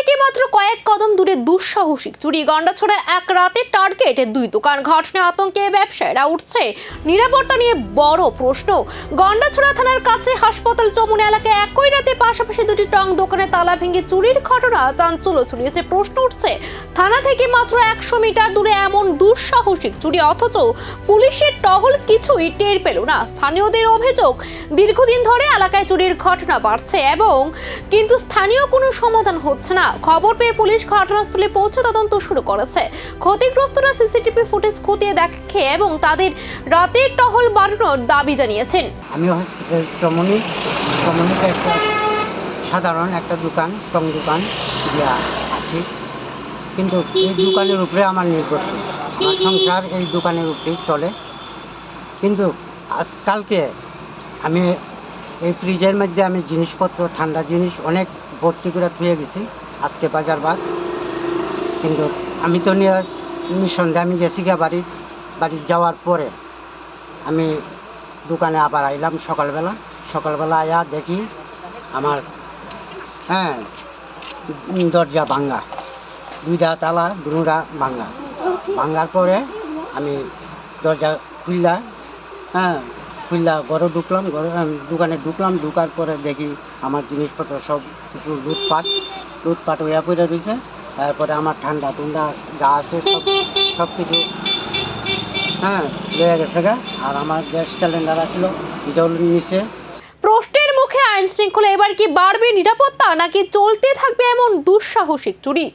থেকে মাত্র কয়েক কদম দূরে দুঃসাহসিক চুরি, গন্ডাছড়া এক রাতে টার্গেট দুই দোকান। ঘটনায় আতঙ্কে ব্যবসায়ীরা, উঠছে নিরাপত্তা নিয়ে বড় প্রশ্ন। গন্ডাছড়া থানার কাছে হাসপাতাল চমুনা এলাকায় একই রাতে পাশাপাশি দুটি টং দোকানে তালা ভেঙে চুরির ঘটনা চাঞ্চল্য ছড়িয়েছে। প্রশ্ন উঠছে, থানা থেকে মাত্র 100 মিটার দূরে এমন দুঃসাহসিক চুরি, অথচ পুলিশের টহল কিছুই টের পেল না। স্থানীয়দের অভিযোগ, দীর্ঘদিন ধরে এলাকায় চুরির ঘটনা বাড়ছে এবং কিন্তু স্থানীয় কোনো সমাধান হচ্ছে না। খবর পেয়ে পুলিশ ঘটনাস্থলে পৌঁছে তদন্ত শুরু করেছে। ক্ষতিগ্রস্তরা সিসিটিভি ফুটেজ খতিয়ে দেখে এবং তাদের রাতের টহল বাড়ানোর দাবি জানিয়েছেন। আমি হসপিটাল চমনিতে একটা সাধারণ একটা দোকান, টং দোকান আছি, কিন্তু এই দোকানের উপরে আমার নির্ভরশীল। আমার সংসার এই দোকানের উপরেই চলে। কিন্তু আজকালকে আমি এই ফ্রিজের মধ্যে আমি জিনিসপত্র, ঠান্ডা জিনিস অনেক ভর্তি করে ধুয়ে গেছি আজকে বাজার বাদ। কিন্তু আমি তো নিঃসন্দেহে আমি গেছি গিয়ে বাড়ি যাওয়ার পরে আমি দোকানে আবার আইলাম সকালবেলা আয়া দেখি আমার দরজা ভাঙ্গা, দুইটা তালা দুটা ভাঙ্গার পরে আমি দরজা খুললা ঘরে ঢুকলাম, দোকানে ঢুকার পরে দেখি আমার জিনিসপত্র সব কিছু লুটপাট হইয়া পড়ে রয়েছে। তারপরে আমার ঠান্ডা যা আছে সব কিছু লয়ে গেছে গা। আর আমার গ্যাস সিলিন্ডার আছিল, এটাও নিচে। প্রশ্নের মুখে আইন শৃঙ্খলা এবার কি বাড়বে নিরাপত্তা, নাকি চলতে থাকবে এমন দুঃসাহসিক চুরি?